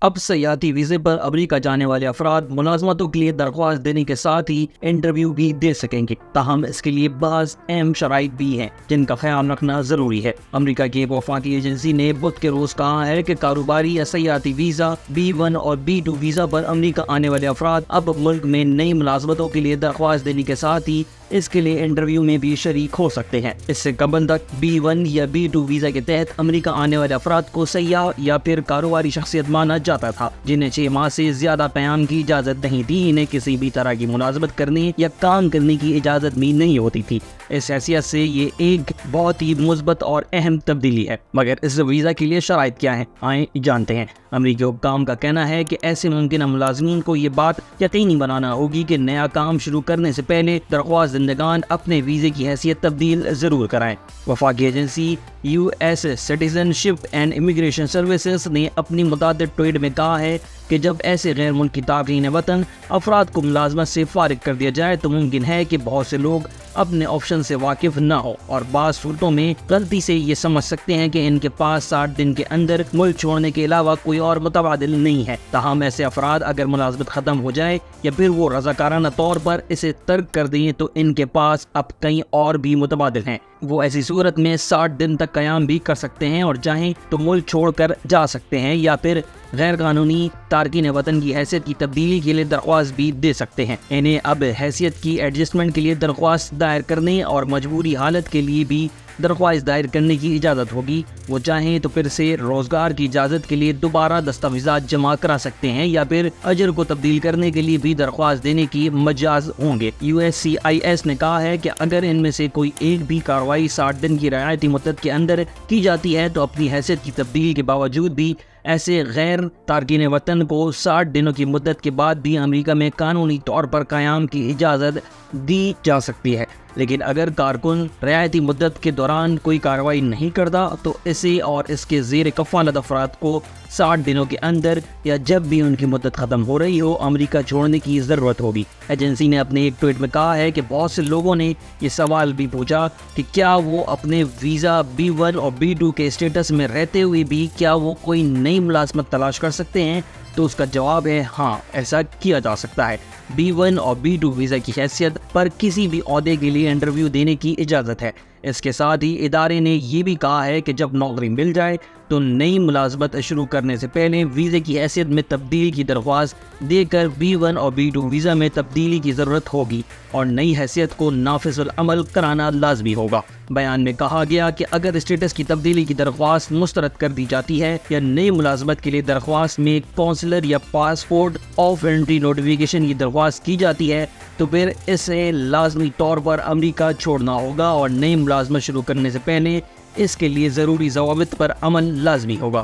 اب سیاحتی ویزے پر امریکہ جانے والے افراد ملازمتوں کے لیے درخواست دینے کے ساتھ ہی انٹرویو بھی دے سکیں گے، تاہم اس کے لیے بعض اہم شرائط بھی ہیں جن کا خیال رکھنا ضروری ہے۔ امریکہ کی وفاقی ایجنسی نے بدھ کے روز کہا ہے کہ کاروباری یا سیاحتی ویزا B1 اور B2 ویزا پر امریکہ آنے والے افراد اب ملک میں نئی ملازمتوں کے لیے درخواست دینے کے ساتھ ہی اس کے لیے انٹرویو میں بھی شریک ہو سکتے ہیں۔ اس سے قبل تک B1 یا B2 ویزا کے تحت امریکہ آنے والے افراد کو سیاح یا پھر کاروباری شخصیت مانا جاتا تھا، جنہیں 6 ماہ سے زیادہ قیام کی اجازت نہیں تھی۔ انہیں کسی بھی طرح کی ملازمت کرنے یا کام کرنے کی اجازت بھی نہیں ہوتی تھی۔ اس حیثیت سے یہ ایک بہت ہی مثبت اور اہم تبدیلی ہے، مگر اس ویزا کے لیے شرائط کیا ہیں؟ آئیں جانتے ہیں۔ امریکی حکام کا کہنا ہے کہ ایسے ممکنہ ملازمین کو یہ بات یقینی بنانا ہوگی کہ نیا کام شروع کرنے سے پہلے درخواست دہندگان اپنے ویزے کی حیثیت تبدیل ضرور کرائیں۔ وفاقی agency US citizen ship and immigration services نے اپنی متعدد ٹویٹ میں کہا ہے کہ جب ایسے غیر ملکی تارکین وطن افراد کو ملازمت سے فارغ کر دیا جائے تو ممکن ہے کہ بہت سے لوگ اپنے آپشن سے واقف نہ ہو اور بعض صورتوں میں غلطی سے یہ سمجھ سکتے ہیں کہ ان کے پاس 60 دن کے اندر ملک چھوڑنے کے علاوہ کوئی اور متبادل نہیں ہے۔ تاہم ایسے افراد اگر ملازمت ختم ہو جائے یا پھر وہ رضاکارانہ طور پر اسے ترک کر دیں تو ان کے پاس اب کئی اور بھی متبادل ہیں۔ وہ ایسی صورت میں 60 دن تک قیام بھی کر سکتے ہیں اور چاہیں تو ملک چھوڑ کر جا سکتے ہیں یا پھر غیر قانونی تارکین وطن کی حیثیت کی تبدیلی کے لیے درخواست بھی دے سکتے ہیں۔ انہیں اب حیثیت کی ایڈجسٹمنٹ کے لیے درخواست دائر کرنے اور مجبوری حالت کے لیے بھی درخواست دائر کرنے کی اجازت ہوگی۔ وہ چاہیں تو پھر سے روزگار کی اجازت کے لیے دوبارہ دستاویزات جمع کرا سکتے ہیں یا پھر اجر کو تبدیل کرنے کے لیے بھی درخواست دینے کی مجاز ہوں گے۔ USCIS نے کہا ہے کہ اگر ان میں سے کوئی ایک بھی کارروائی 60 دن کی رعایتی مدت کے اندر کی جاتی ہے تو اپنی حیثیت کی تبدیلی کے باوجود بھی ایسے غیر تارکین وطن کو 60 دنوں کی مدت کے بعد بھی امریکہ میں قانونی طور پر قیام کی اجازت دی جا سکتی ہے۔ لیکن اگر کارکن رعایتی مدت کے دوران کوئی کارروائی نہیں کرتا تو اسے اور اس کے زیر کفالت افراد کو 60 دنوں کے اندر یا جب بھی ان کی مدت ختم ہو رہی ہو امریکہ چھوڑنے کی ضرورت ہوگی۔ ایجنسی نے اپنے ایک ٹویٹ میں کہا ہے کہ بہت سے لوگوں نے یہ سوال بھی پوچھا کہ کیا وہ اپنے ویزا B1 اور B2 کے اسٹیٹس میں رہتے ہوئے بھی کیا وہ کوئی نئی ملازمت تلاش کر سکتے ہیں، تو اس کا جواب ہے ہاں، ایسا کیا جا سکتا ہے۔ B1 اور B2 ویزا کی حیثیت پر کسی بھی عہدے کے لیے انٹرویو دینے کی اجازت ہے۔ اس کے ساتھ ہی ادارے نے یہ بھی کہا ہے کہ جب نوکری مل جائے تو نئی ملازمت شروع کرنے سے پہلے ویزے کی حیثیت میں تبدیلی کی درخواست دے کر B1 اور B2 ویزا میں تبدیلی کی ضرورت ہوگی اور نئی حیثیت کو نافذ العمل کرانا لازمی ہوگا۔ بیان میں کہا گیا کہ اگر اسٹیٹس کی تبدیلی کی درخواست مسترد کر دی جاتی ہے یا نئی ملازمت کے لیے درخواست میں کونسلر یا پاسپورٹ آف انٹری نوٹیفیکیشن کی درخواست کی جاتی ہے تو پھر اسے لازمی طور پر امریکہ چھوڑنا ہوگا اور نئی ملازمت شروع کرنے سے پہلے اس کے لیے ضروری ضوابط پر عمل لازمی ہوگا۔